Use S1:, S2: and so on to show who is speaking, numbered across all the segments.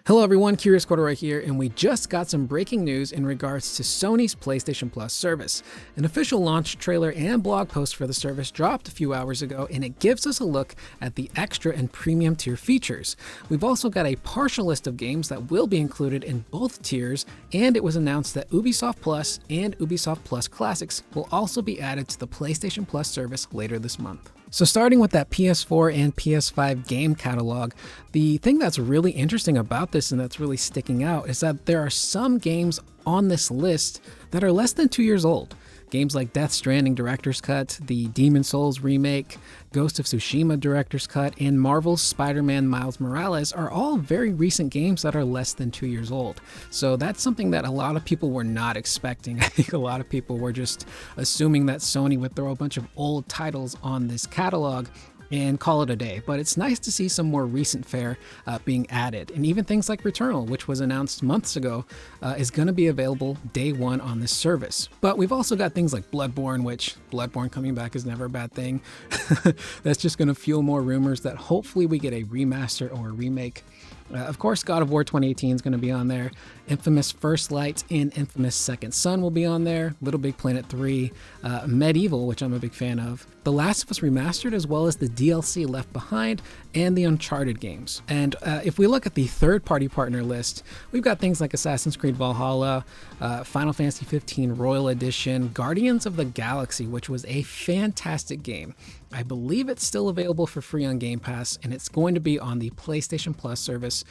S1: Hello everyone, Curious Corduroy here, and we just got some breaking news in regards to Sony's PlayStation Plus service. An official launch trailer and blog post for the service dropped a few hours ago, and it gives us a look at the extra and premium tier features. We've also got a partial list of games that will be included in both tiers, and it was announced that Ubisoft Plus and Ubisoft Plus Classics will also be added to the PlayStation Plus service later this month. So starting with that PS4 and PS5 game catalog, the thing that's really interesting about this and that's really sticking out is that there are some games on this list that are less than 2 years old. Games like Death Stranding Director's Cut, the Demon's Souls remake, Ghost of Tsushima Director's Cut, and Marvel's Spider-Man Miles Morales are all very recent games that are less than 2 years old. So that's something that a lot of people were not expecting. I think a lot of people were just assuming that Sony would throw a bunch of old titles on this catalog and call it a day, but it's nice to see some more recent fare being added. And even things like Returnal, which was announced months ago, is going to be available day one on this service. But we've also got things like Bloodborne, which Bloodborne coming back is never a bad thing. That's just going to fuel more rumors that hopefully we get a remaster or a remake. Of course, God of War 2018 is going to be on there. Infamous First Light and Infamous Second Son will be on there. Little Big Planet 3, Medieval, which I'm a big fan of, The Last of Us Remastered, as well as the DLC Left Behind and the Uncharted games. And if we look at the third-party partner list, we've got things like Assassin's Creed Valhalla, Final Fantasy 15 Royal Edition, Guardians of the Galaxy, which was a fantastic game. I believe it's still available for free on Game Pass, and it's going to be on the PlayStation Plus service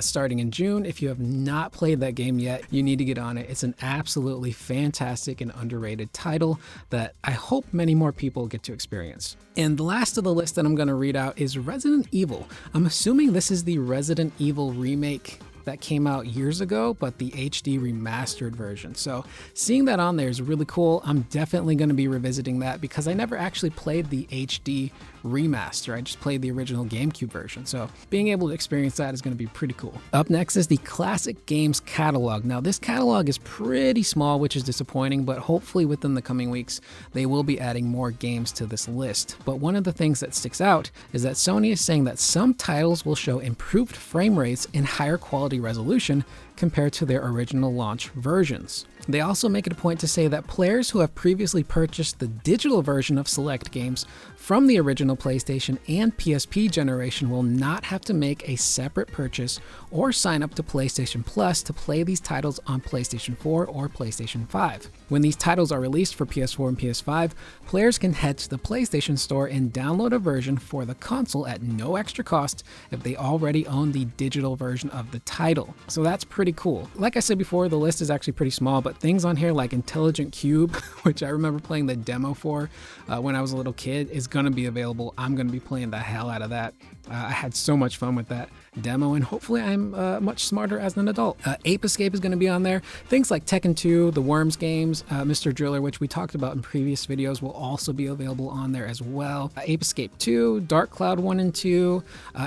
S1: starting in June. If you have not played that game yet, you need to get on it. It's an absolutely fantastic and underrated title that I hope many more people get to experience. And the last of the list that I'm going to read out is Resident Evil. I'm assuming this is the Resident Evil remake that came out years ago, but the HD remastered version. So seeing that on there is really cool. I'm definitely going to be revisiting that because I never actually played the HD remaster. I just played the original GameCube version. So being able to experience that is going to be pretty cool. Up next is the Classic Games catalog. Now this catalog is pretty small, which is disappointing, but hopefully within the coming weeks, they will be adding more games to this list. But one of the things that sticks out is that Sony is saying that some titles will show improved frame rates and higher quality resolution compared to their original launch versions. They also make it a point to say that players who have previously purchased the digital version of select games from the original PlayStation and PSP generation will not have to make a separate purchase or sign up to PlayStation Plus to play these titles on PlayStation 4 or PlayStation 5. When these titles are released for PS4 and PS5, players can head to the PlayStation Store and download a version for the console at no extra cost if they already own the digital version of the title. So that's pretty cool. Like I said before, the list is actually pretty small, but things on here like Intelligent Cube, which I remember playing the demo for when I was a little kid, is going to be available. I'm going to be playing the hell out of that. I had so much fun with that demo, and hopefully I'm much smarter as an adult. Ape Escape is going to be on there. Things like Tekken 2, the Worms games, Mr. Driller, which we talked about in previous videos, will also be available on there as well. Ape Escape 2, Dark Cloud 1 and 2,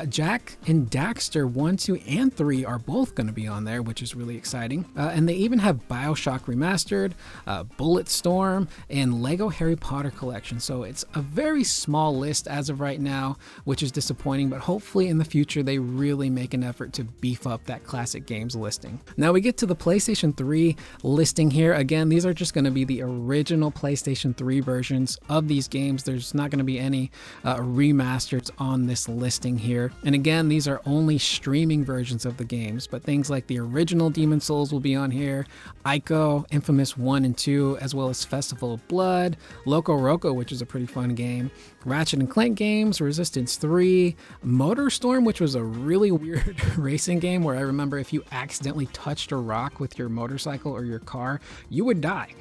S1: Jack and Daxter 1, 2, and 3 are both going to be on there, which is really exciting. And they even have BioShock Remastered, Bulletstorm, and Lego Harry Potter Collection. So it's a very small list as of right now, which is disappointing, but hopefully in the future they really make an effort to beef up that Classic Games listing. Now we get to the PlayStation 3 listing here. Again, these are just going to be the original PlayStation 3 versions of these games. There's not going to be any remasters on this listing here. And again, these are only streaming versions of the games, but things like the original Demon's Souls will be on here, Ico, Infamous 1 and 2, as well as Festival of Blood, Loco Roco, which is a pretty fun game, Ratchet and Clank games, Resistance 3, Motorstorm, which was a really weird racing game where I remember if you accidentally touched a rock with your motorcycle or your car, you would die.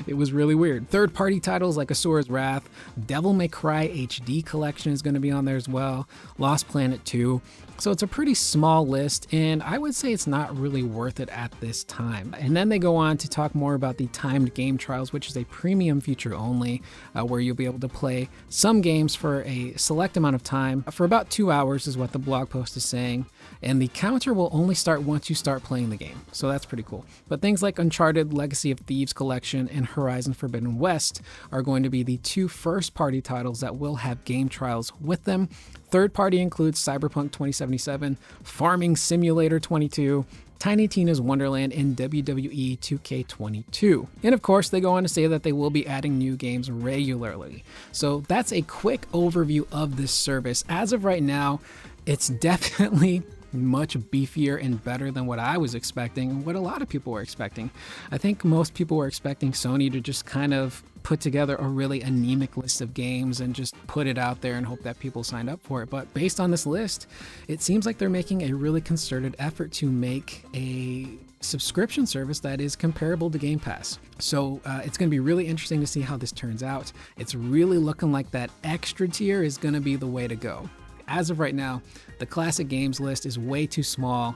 S1: It was really weird. Third-party titles like Asura's Wrath, Devil May Cry HD Collection is going to be on there as well, Lost Planet 2. So it's a pretty small list, and I would say it's not really worth it at this time. And then they go on to talk more about the timed game trials, which is a premium feature only, where you'll be able to play some games for a select amount of time. For about 2 hours is what the blog post is saying. And the counter will only start once you start playing the game. So that's pretty cool. But things like Uncharted Legacy of Thieves Collection and Horizon Forbidden West are going to be the two first-party titles that will have game trials with them. Third party includes Cyberpunk 2077 77, Farming Simulator 22, Tiny Tina's Wonderland, and WWE 2K22. And of course, they go on to say that they will be adding new games regularly. So that's a quick overview of this service. As of right now, it's definitely much beefier and better than what I was expecting and what a lot of people were expecting. I think most people were expecting Sony to just kind of put together a really anemic list of games and just put it out there and hope that people signed up for it. But based on this list, it seems like they're making a really concerted effort to make a subscription service that is comparable to Game Pass. So it's going to be really interesting to see how this turns out. It's really looking like that extra tier is going to be the way to go. As of right now, the classic games list is way too small.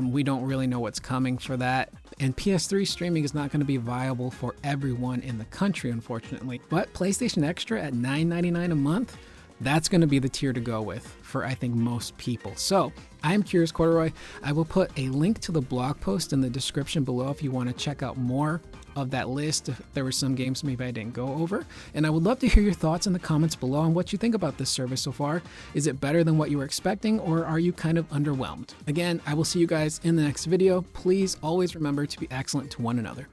S1: We don't really know what's coming for that. And PS3 streaming is not going to be viable for everyone in the country, unfortunately. But PlayStation Extra at $9.99 a month, that's going to be the tier to go with for, I think, most people. So I'm Curious Corduroy. I will put a link to the blog post in the description below if you want to check out more of that list. If there were some games maybe I didn't go over. And I would love to hear your thoughts in the comments below on what you think about this service so far. Is it better than what you were expecting, or are you kind of underwhelmed? Again, I will see you guys in the next video. Please always remember to be excellent to one another.